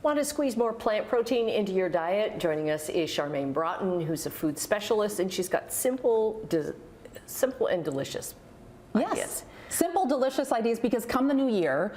Want to squeeze more plant protein into your diet? Joining us is Charmaine Broughton, who's a food specialist, and she's got simple and delicious ideas. Yes. Simple, delicious ideas, because come the new year,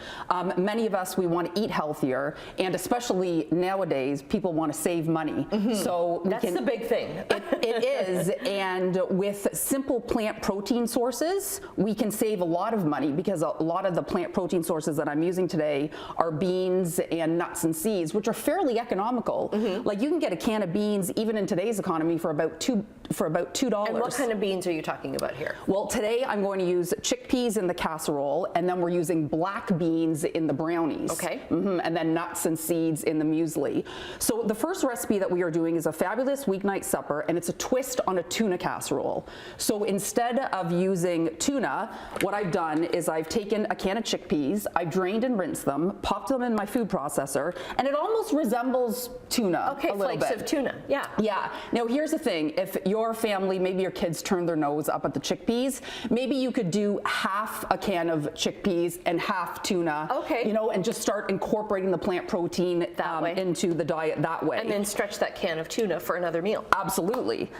many of us, we want to eat healthier, and especially nowadays, people want to save money. So that's the big thing. It is, and with simple plant protein sources, we can save a lot of money, because a lot of the plant protein sources that I'm using today are beans and nuts and seeds, which are fairly economical. Like you can get a can of beans, even in today's economy, for about $2. And what kind of beans are you talking about here? Well, today I'm going to use chickpeas in the casserole, and then we're using black beans in the brownies. Okay. And then nuts and seeds in the muesli. So the first recipe that we are doing is a fabulous weeknight supper, and it's a twist on a tuna casserole. So instead of using tuna, what I've done is I've taken a can of chickpeas, I've drained and rinsed them, popped them in my food processor, and it almost resembles tuna a little bit. Flakes of tuna, yeah. Yeah. Now here's the thing, if your family, maybe your kids turn their nose up at the chickpeas, maybe you could do half a can of chickpeas and half tuna. Okay. You know, and just start incorporating the plant protein into the diet that way. And then stretch that can of tuna for another meal. Absolutely.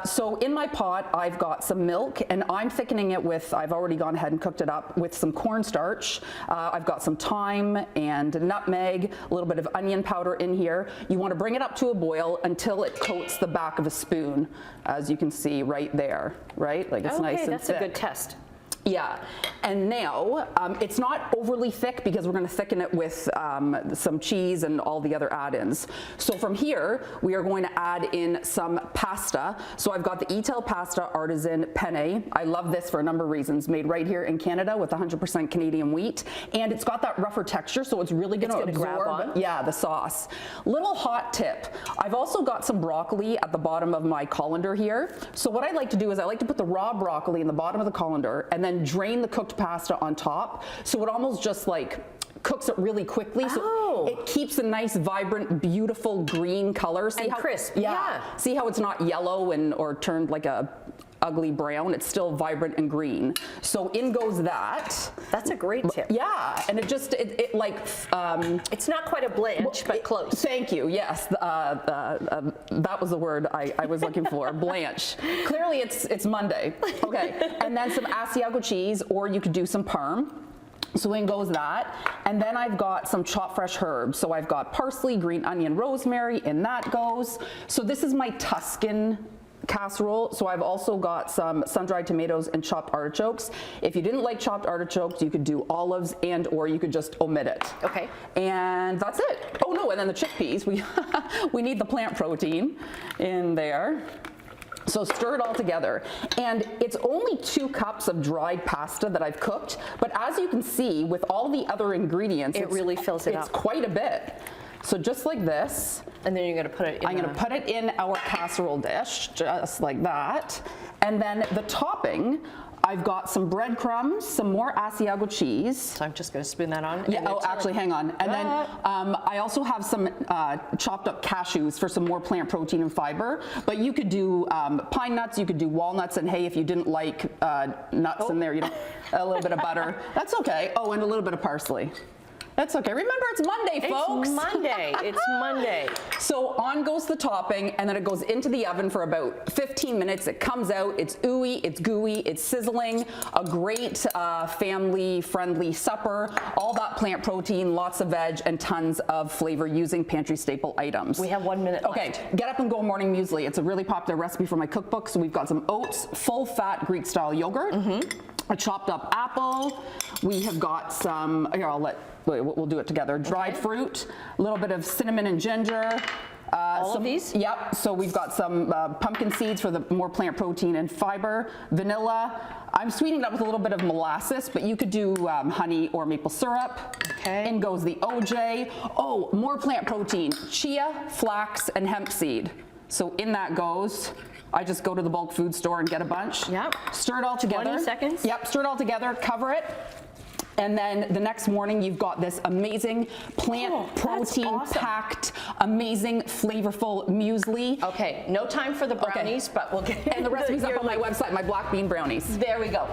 So in my pot, I've got some milk, and I'm thickening it with, I've already gone ahead and cooked it up with some cornstarch. I've got some thyme and nutmeg, a little bit of onion powder in here. You want to bring it up to a boil until it coats the back of a spoon, as you can see right there, right? Like it's nice and that's thick. a good test. Yeah, and now it's not overly thick, because we're going to thicken it with some cheese and all the other add-ins. So from here, we are going to add in some pasta. So I've got the Etel Pasta Artisan Penne. I love this for a number of reasons. Made right here in Canada with 100% Canadian wheat, and it's got that rougher texture, so it's really going to absorb the sauce. Little hot tip, I've also got some broccoli at the bottom of my colander here. So what I like to do is I like to put the raw broccoli in the bottom of the colander, and then drain the cooked pasta on top, so it almost just like cooks it really quickly. So it keeps a nice, vibrant, beautiful green color. See and how crisp. Yeah. See how it's not yellow or turned like a ugly brown? It's still vibrant and green. So in goes that. That's a great tip. Yeah, and it like it's not quite a blanch, but close. Thank you. Yes, that was the word I was looking for. Blanch. Clearly, it's Monday. Okay, and then some Asiago cheese, or you could do some parm. So in goes that, and then I've got some chopped fresh herbs. So I've got parsley, green onion, rosemary, in that goes. So this is my Tuscan casserole. So I've also got some sun-dried tomatoes and chopped artichokes. If you didn't like chopped artichokes, you could do olives, and or you could just omit it. Okay. And that's it. Oh no, and then the chickpeas, we need the plant protein in there. So stir it all together, and it's only 2 cups of dried pasta that I've cooked, but as you can see, with all the other ingredients, it really fills it up. It's quite a bit. So just like this. And then you're going to put it in I'm going to put it in our casserole dish, just like that. And then the topping, I've got some breadcrumbs, some more Asiago cheese. So I'm just going to spoon that on. Yeah, oh, actually, hang on. And then I also have some chopped up cashews for some more plant protein and fiber. But you could do pine nuts, you could do walnuts, and hey, if you didn't like nuts in there, you know, a little bit of butter. That's okay. Oh, and a little bit of parsley. That's okay. Remember, it's Monday, folks. It's Monday. It's Monday. So on goes the topping, and then it goes into the oven for about 15 minutes. It comes out. It's ooey, it's gooey, it's sizzling. A great family-friendly supper. All that plant protein, lots of veg, and tons of flavor using pantry staple items. We have 1 minute Okay, left. Get up and go morning muesli. It's a really popular recipe for my cookbook. So we've got some oats, full-fat Greek-style yogurt, a chopped up apple. We have got some, here, we'll do it together. Dried fruit, a little bit of cinnamon and ginger. All of these? Yep. So we've got some pumpkin seeds for the more plant protein and fiber. Vanilla. I'm sweetening it up with a little bit of molasses, but you could do honey or maple syrup. Okay. In goes the OJ. Oh, more plant protein. Chia, flax, and hemp seed. So in that goes. I just go to the bulk food store and get a bunch. Yep. Stir it all together. 20 seconds. Yep. Stir it all together. Cover it. And then the next morning, you've got this amazing plant protein packed, amazing flavorful muesli. Okay, no time for the brownies, but we'll get And the recipe's up on my website, my black bean brownies. There we go.